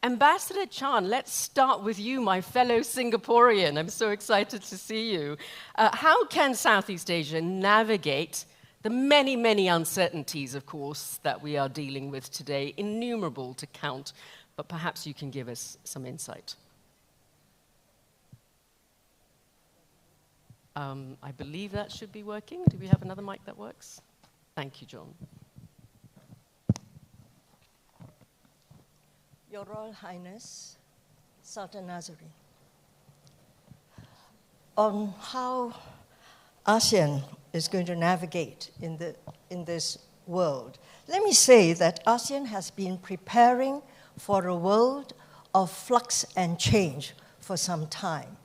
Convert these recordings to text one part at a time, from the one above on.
Ambassador Chan, let's start with you, my fellow Singaporean. I'm so excited to see you. How can Southeast Asia navigate the many, many uncertainties, of course, that we are dealing with today, innumerable to count, but perhaps you can give us some insight. I believe that should be working. Do we have another mic that works? Thank you, Jon. Your Royal Highness, Sultan Nazari, on how ASEAN is going to navigate in this world, let me say that ASEAN has been preparing for a world of flux and change for some time.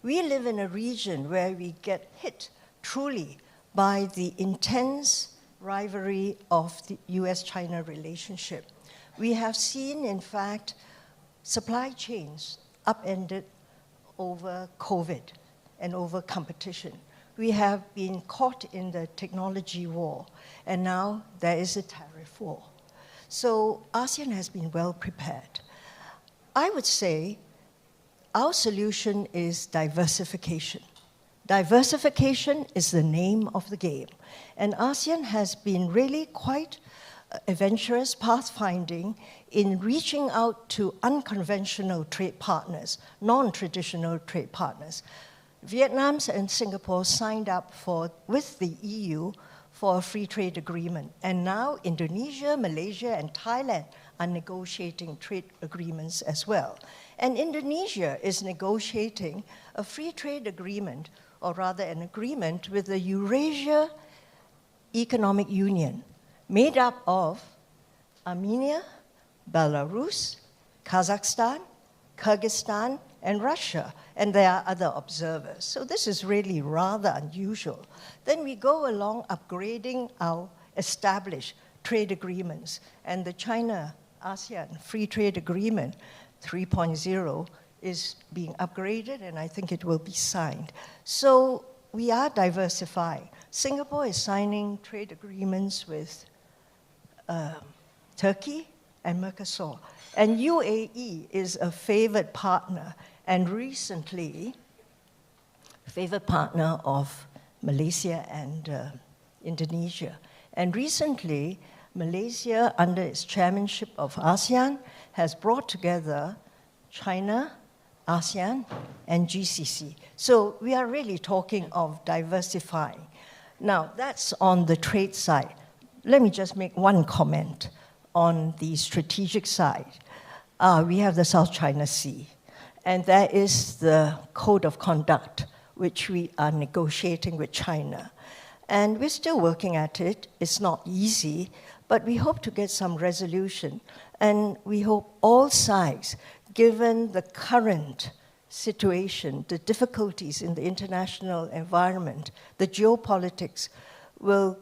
We live in a region where we get hit truly by the intense rivalry of the US-China relationship. We have seen, in fact, supply chains upended over COVID and over competition. We have been caught in the technology war, and now there is a tariff war. So ASEAN has been well prepared. I would say our solution is diversification. Diversification is the name of the game. And ASEAN has been really quite adventurous, pathfinding in reaching out to unconventional trade partners, non-traditional trade partners. Vietnam and Singapore signed up with the EU for a free trade agreement. And now Indonesia, Malaysia, and Thailand are negotiating trade agreements as well. And Indonesia is negotiating a free trade agreement, or rather an agreement with the Eurasia Economic Union, made up of Armenia, Belarus, Kazakhstan, Kyrgyzstan, and Russia, and there are other observers. So this is really rather unusual. Then we go along upgrading our established trade agreements, and the China-ASEAN Free Trade Agreement 3.0 is being upgraded, and I think it will be signed. So we are diversifying. Singapore is signing trade agreements with Turkey and Mercosur. And UAE is a favored partner, and recently, favored partner of Malaysia and Indonesia. And recently, Malaysia, under its chairmanship of ASEAN, has brought together China, ASEAN, and GCC. So we are really talking of diversifying. Now, that's on the trade side. Let me just make one comment on the strategic side. We have the South China Sea, and there is the code of conduct, which we are negotiating with China. And we're still working at it. It's not easy, but we hope to get some resolution. And we hope all sides, given the current situation, the difficulties in the international environment, the geopolitics, will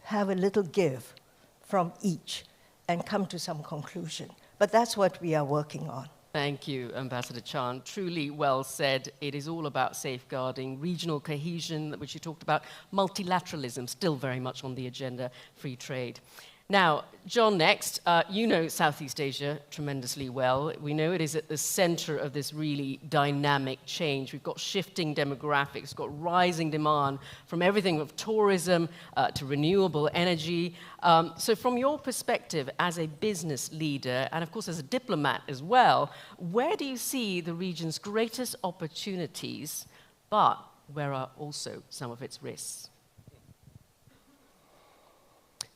have a little give from each and come to some conclusion. But that's what we are working on. Thank you, Ambassador Chan. Truly well said. It is all about safeguarding regional cohesion, which you talked about, multilateralism, still very much on the agenda, free trade. Now, Jon, next, you know Southeast Asia tremendously well. We know it is at the center of this really dynamic change. We've got shifting demographics, got rising demand from everything from tourism to renewable energy. So from your perspective as a business leader, and of course as a diplomat as well, where do you see the region's greatest opportunities, but where are also some of its risks?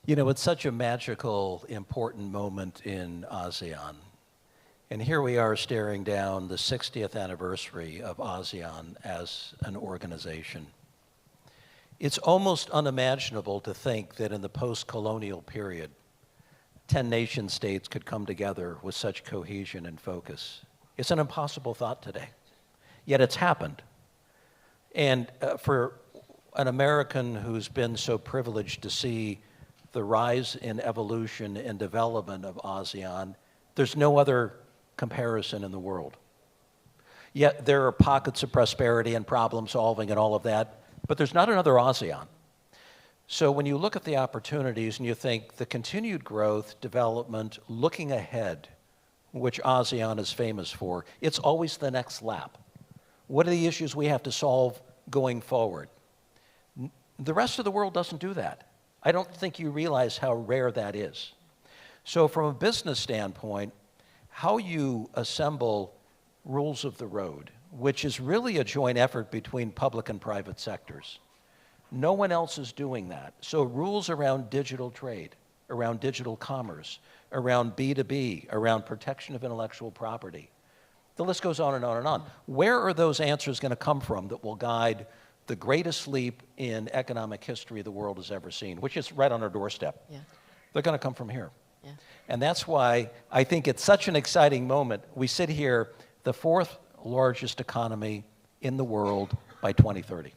You know, it's such a magical, important moment in ASEAN. And here we are staring down the 60th anniversary of ASEAN as an organization. It's almost unimaginable to think that in the post-colonial period, 10 nation states could come together with such cohesion and focus. It's an impossible thought today, yet it's happened. And for an American who's been so privileged to see the rise in evolution and development of ASEAN, there's no other comparison in the world. Yet there are pockets of prosperity and problem solving and all of that, but there's not another ASEAN. So when you look at the opportunities and you think the continued growth, development, looking ahead, which ASEAN is famous for, it's always the next lap. What are the issues we have to solve going forward? The rest of the world doesn't do that. I don't think you realize how rare that is. So from a business standpoint, how you assemble rules of the road, which is really a joint effort between public and private sectors. No one else is doing that. So rules around digital trade, around digital commerce, around B2B, around protection of intellectual property. The list goes on and on and on. Where are those answers going to come from that will guide the greatest leap in economic history the world has ever seen, which is right on our doorstep? Yeah. They're going to come from here. Yeah. And that's why I think it's such an exciting moment. We sit here, the fourth largest economy in the world by 2030.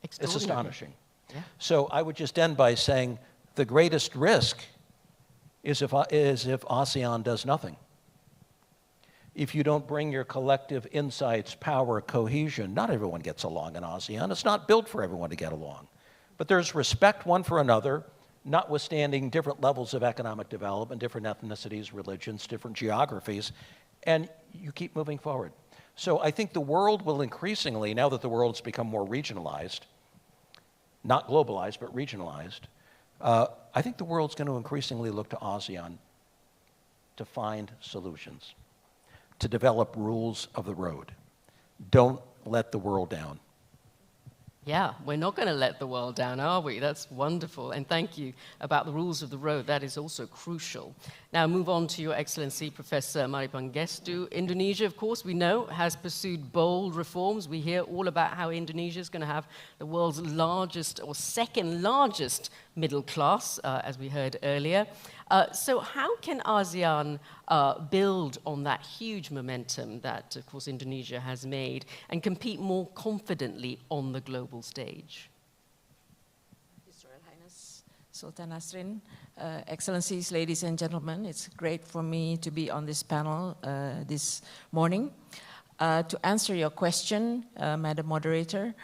It's astonishing. Yeah. So I would just end by saying the greatest risk is if ASEAN does nothing. If you don't bring your collective insights, power, cohesion, not everyone gets along in ASEAN. It's not built for everyone to get along. But there's respect one for another, notwithstanding different levels of economic development, different ethnicities, religions, different geographies, and you keep moving forward. So I think the world will increasingly, now that the world's become more regionalized, not globalized, but regionalized, I think the world's going to increasingly look to ASEAN to find solutions, to develop rules of the road. Don't let the world down. Yeah, we're not going to let the world down, are we? That's wonderful. And thank you about the rules of the road. That is also crucial. Now, move on to Your Excellency, Professor Mari Pangestu. Indonesia, of course, we know, has pursued bold reforms. We hear all about how Indonesia is going to have the world's largest or second largest middle class, as we heard earlier. So how can ASEAN build on that huge momentum that, of course, Indonesia has made and compete more confidently on the global stage? His Royal Highness Sultan Nasrin, Excellencies, ladies and gentlemen, it's great for me to be on this panel this morning. To answer your question, Madam Moderator,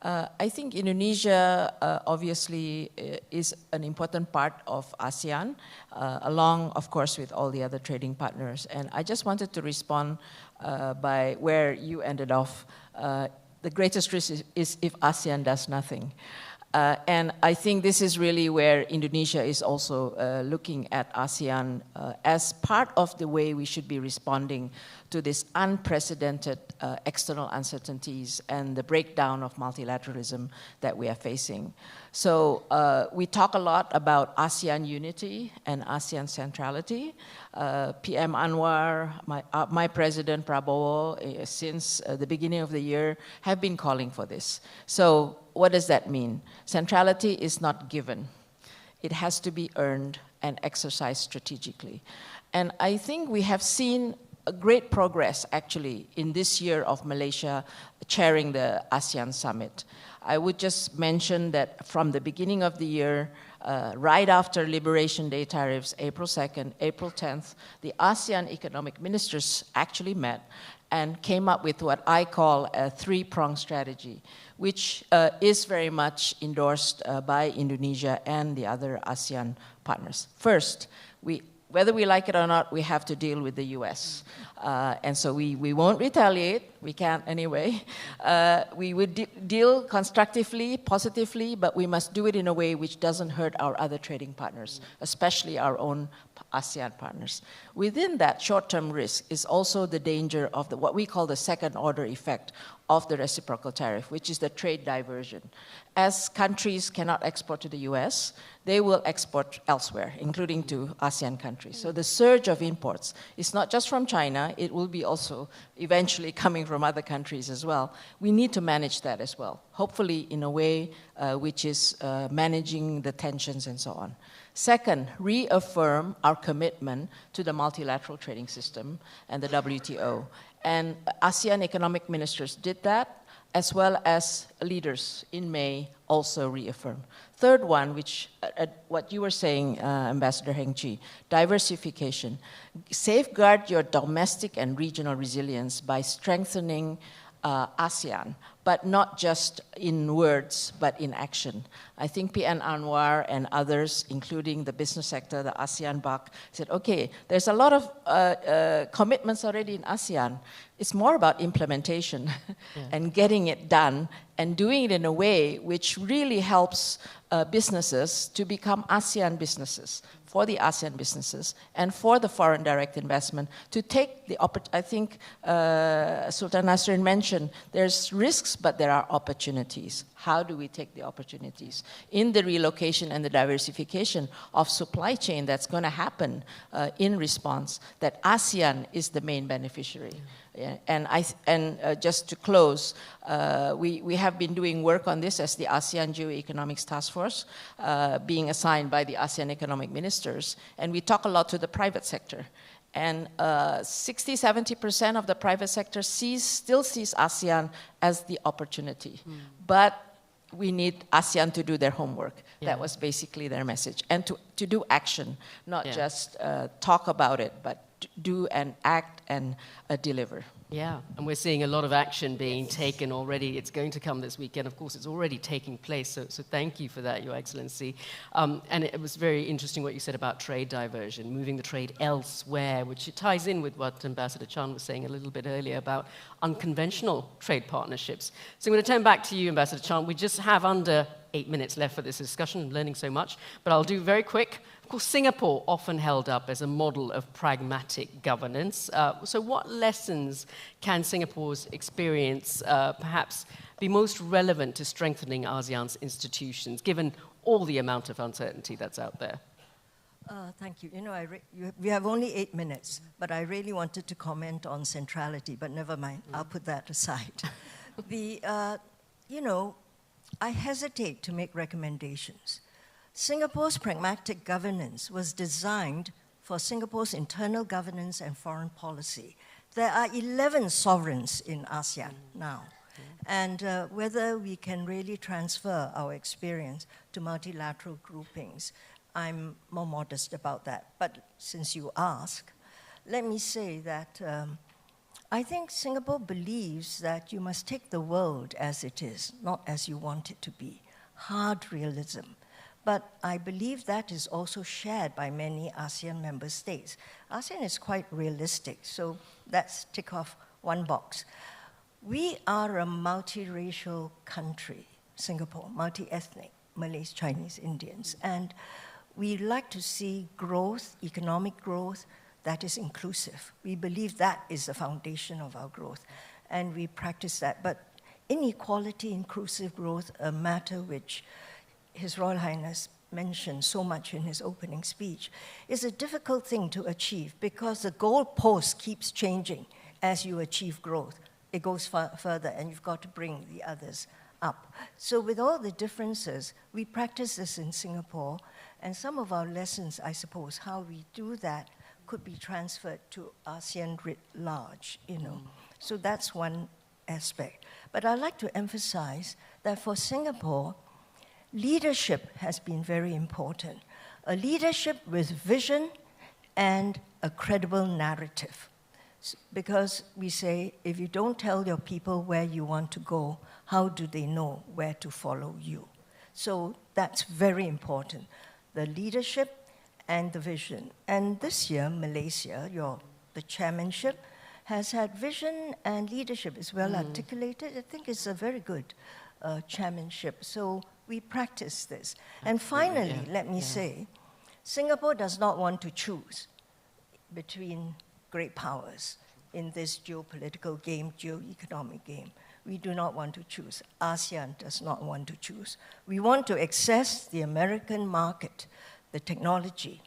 I think Indonesia obviously is an important part of ASEAN, along, of course, with all the other trading partners. And I just wanted to respond by where you ended off. The greatest risk is if ASEAN does nothing. And I think this is really where Indonesia is also looking at ASEAN as part of the way we should be responding to this unprecedented external uncertainties and the breakdown of multilateralism that we are facing. So we talk a lot about ASEAN unity and ASEAN centrality. PM Anwar, my president Prabowo, since the beginning of the year, have been calling for this. So what does that mean? Centrality is not given. It has to be earned and exercised strategically. And I think we have seen a great progress, actually, in this year of Malaysia chairing the ASEAN Summit. I would just mention that from the beginning of the year, right after Liberation Day tariffs, April 2nd, April 10th, the ASEAN economic ministers actually met and came up with what I call a three-pronged strategy, which is very much endorsed by Indonesia and the other ASEAN partners. First, whether we like it or not, we have to deal with the US. And so we won't retaliate. We can't anyway. We would deal constructively, positively, but we must do it in a way which doesn't hurt our other trading partners, especially our own ASEAN partners. Within that short-term risk is also the danger of what we call the second-order effect of the reciprocal tariff, which is the trade diversion. As countries cannot export to the US, they will export elsewhere, including to ASEAN countries. So the surge of imports is not just from China, it will be also eventually coming from other countries as well. We need to manage that as well, hopefully in a way which is managing the tensions and so on. Second, reaffirm our commitment to the multilateral trading system and the WTO. And ASEAN economic ministers did that, as well as leaders in May also reaffirmed. Third one, which what you were saying, Ambassador Heng, Chee, diversification. Safeguard your domestic and regional resilience by strengthening ASEAN, but not just in words, but in action. I think PN Anwar and others, including the business sector, the ASEAN-BAC, said, okay, there's a lot of commitments already in ASEAN. It's more about implementation and getting it done and doing it in a way which really helps businesses to become ASEAN businesses, for the ASEAN businesses and for the foreign direct investment to take the opportunity. I think Sultan Nasrin mentioned there's risks, but there are opportunities. How do we take the opportunities in the relocation and the diversification of supply chain that's going to happen in response, that ASEAN is the main beneficiary? Yeah. And just to close, we have been doing work on this as the ASEAN Geoeconomics Task Force, being assigned by the ASEAN economic ministers, and we talk a lot to the private sector. And 60–70% of the private sector still sees ASEAN as the opportunity. But we need ASEAN to do their homework. Yeah. That was basically their message. And to do action, not just talk about it, but do and act and deliver. Yeah, and we're seeing a lot of action being taken already. It's going to come this weekend. Of course, it's already taking place, so thank you for that, Your Excellency. And it was very interesting what you said about trade diversion, moving the trade elsewhere, which ties in with what Ambassador Chan was saying a little bit earlier about unconventional trade partnerships. So I'm going to turn back to you, Ambassador Chan. We just have under 8 minutes left for this discussion. I'm learning so much, but I'll do very quick. Of course, Singapore often held up as a model of pragmatic governance. So what lessons can Singapore's experience perhaps be most relevant to strengthening ASEAN's institutions, given all the amount of uncertainty that's out there? Thank you. You know, we have only 8 minutes, but I really wanted to comment on centrality, but never mind. I'll put that aside. You know, I hesitate to make recommendations. Singapore's pragmatic governance was designed for Singapore's internal governance and foreign policy. There are 11 sovereigns in ASEAN now. And whether we can really transfer our experience to multilateral groupings, I'm more modest about that. But since you ask, let me say that I think Singapore believes that you must take the world as it is, not as you want it to be. Hard realism. But I believe that is also shared by many ASEAN member states. ASEAN is quite realistic, so let's tick off one box. We are a multiracial country, Singapore, multi-ethnic, Malays, Chinese, Indians, and we like to see growth, economic growth, that is inclusive. We believe that is the foundation of our growth, and we practice that. But inequality, inclusive growth, a matter which His Royal Highness mentioned so much in his opening speech, is a difficult thing to achieve because the goalpost keeps changing as you achieve growth. It goes further, and you've got to bring the others up. So with all the differences, we practice this in Singapore, and some of our lessons, I suppose, how we do that could be transferred to ASEAN writ large, you know. So that's one aspect. But I'd like to emphasize that for Singapore, leadership has been very important. A leadership with vision and a credible narrative. Because we say, if you don't tell your people where you want to go, how do they know where to follow you? So that's very important. The leadership and the vision. And this year, Malaysia, the chairmanship, has had vision and leadership. It's well articulated. I think it's a very good chairmanship. So we practice this. And finally, let me say, Singapore does not want to choose between great powers in this geopolitical game, geoeconomic game. We do not want to choose. ASEAN does not want to choose. We want to access the American market, the technology,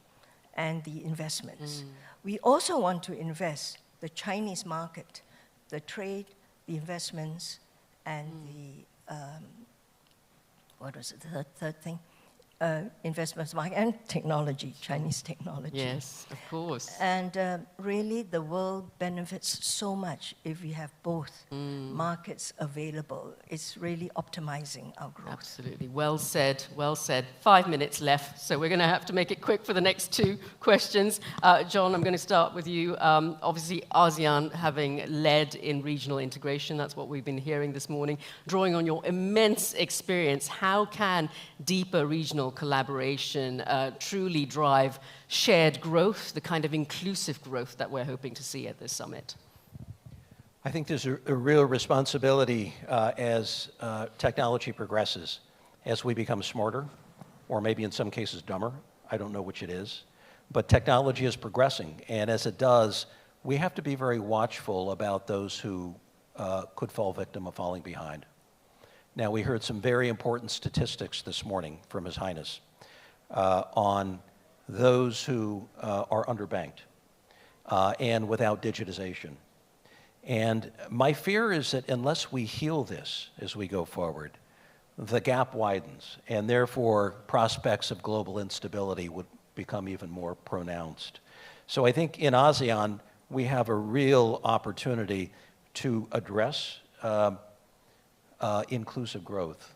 and the investments. We also want to invest the Chinese market, the trade, the investments, and the, what was it, the third thing? investment market and technology, Chinese technology. Yes, of course. And really, the world benefits so much if we have both markets available. It's really optimizing our growth. Absolutely. Well said, well said. 5 minutes left, so we're going to have to make it quick for the next 2 questions. Jon, I'm going to start with you. Obviously, ASEAN having led in regional integration, that's what we've been hearing this morning. Drawing on your immense experience, how can deeper regional collaboration truly drive shared growth, the kind of inclusive growth that we're hoping to see at this summit? I think there's a real responsibility as technology progresses, as we become smarter, or maybe in some cases dumber. I don't know which it is. But technology is progressing, and as it does, we have to be very watchful about those who could fall victim of falling behind. Now, we heard some very important statistics this morning from His Highness on those who are underbanked and without digitization. And my fear is that unless we heal this as we go forward, the gap widens, and therefore prospects of global instability would become even more pronounced. So I think in ASEAN, we have a real opportunity to address inclusive growth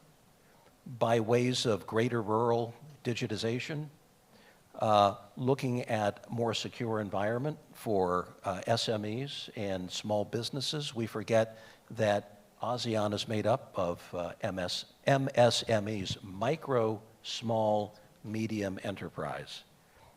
by ways of greater rural digitization, looking at more secure environment for SMEs and small businesses. We forget that ASEAN is made up of MSMEs, micro, small, medium enterprise.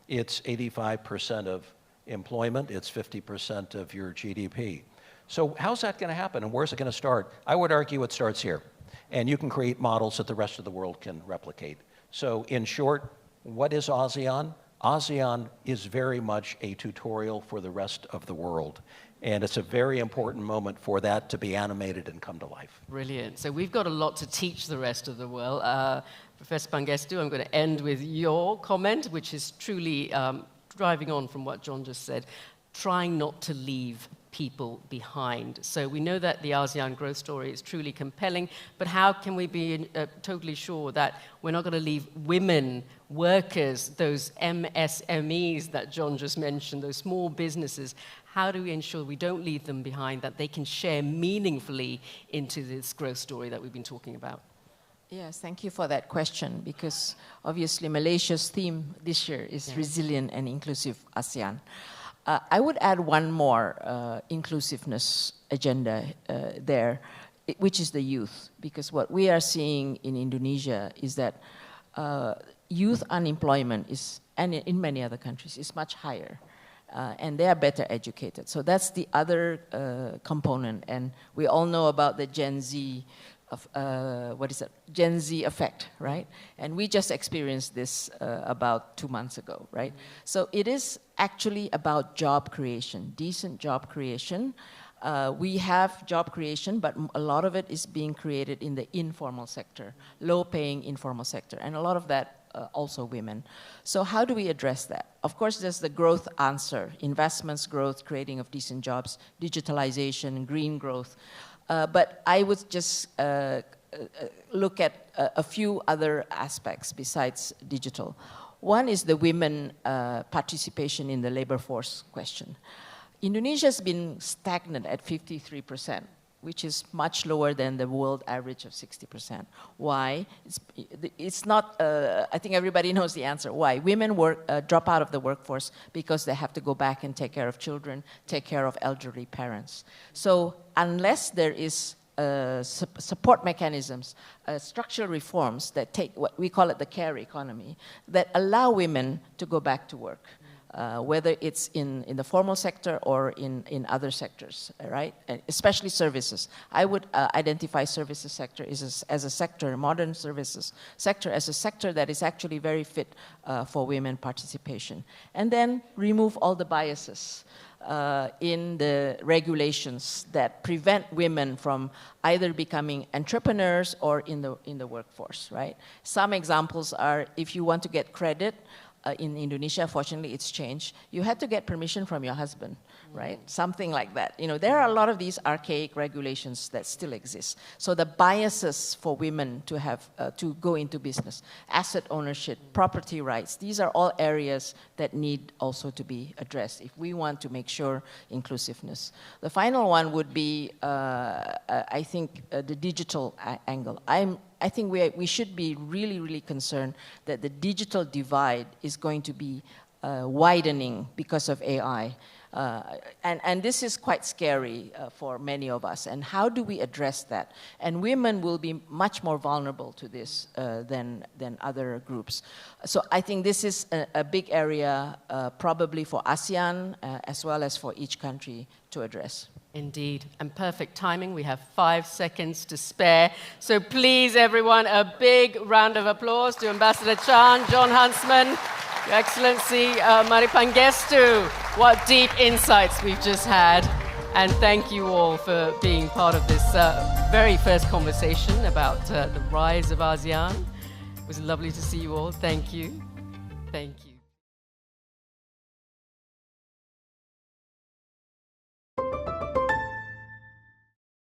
It's 85% of employment, it's 50% of your GDP. So how's that going to happen, and where's it going to start? I would argue it starts here, and you can create models that the rest of the world can replicate. So in short, what is ASEAN? ASEAN is very much a tutorial for the rest of the world, and it's a very important moment for that to be animated and come to life. Brilliant. So we've got a lot to teach the rest of the world. Professor Pangestu, I'm going to end with your comment, which is truly driving on from what Jon just said, trying not to leave people behind. So we know that the ASEAN growth story is truly compelling, but how can we be totally sure that we're not going to leave women, workers, those MSMEs that Jon just mentioned, those small businesses, how do we ensure we don't leave them behind, that they can share meaningfully into this growth story that we've been talking about? Yes, thank you for that question, because obviously Malaysia's theme this year is resilient and inclusive ASEAN. I would add one more inclusiveness agenda there, which is the youth, because what we are seeing in Indonesia is that youth unemployment is, and in many other countries, is much higher, and they are better educated. So that's the other component, and we all know about the Gen Z Gen Z effect, right? And we just experienced this about 2 months ago, right? So it is actually about job creation, decent job creation. We have job creation, but a lot of it is being created in the informal sector, low-paying informal sector, and a lot of that also women. So how do we address that? Of course, there's the growth answer, investments, growth, creating of decent jobs, digitalization, green growth. But I would just look at a few other aspects besides digital. One is the women participation in the labor force question. Indonesia has been stagnant at 53%, which is much lower than the world average of 60%. Why? It's not, I think everybody knows the answer. Why? Women drop out of the workforce because they have to go back and take care of children, take care of elderly parents. So unless there is support mechanisms, structural reforms that take, what we call it the care economy, that allow women to go back to work, whether it's in the formal sector or in other sectors, right? And especially services. I would identify services sector as a sector, modern services sector, as a sector that is actually very fit for women participation. And then remove all the biases in the regulations that prevent women from either becoming entrepreneurs or in the workforce, right? Some examples are, if you want to get credit In Indonesia, fortunately, it's changed. You had to get permission from your husband, right? Something like that. You know, there are a lot of these archaic regulations that still exist. So the biases for women to have to go into business, asset ownership, property rights, these are all areas that need also to be addressed if we want to make sure inclusiveness. The final one would be, I think, the digital angle. I think we should be really, really concerned that the digital divide is going to be widening because of AI. And this is quite scary for many of us. And how do we address that? And women will be much more vulnerable to this than other groups. So I think this is a big area probably for ASEAN as well as for each country to address. Indeed, and perfect timing. We have 5 seconds to spare. So please, everyone, a big round of applause to Ambassador Chan, Jon Huntsman, Your Excellency, Mari Pangestu. What deep insights we've just had. And thank you all for being part of this very first conversation about the rise of ASEAN. It was lovely to see you all. Thank you. Thank you.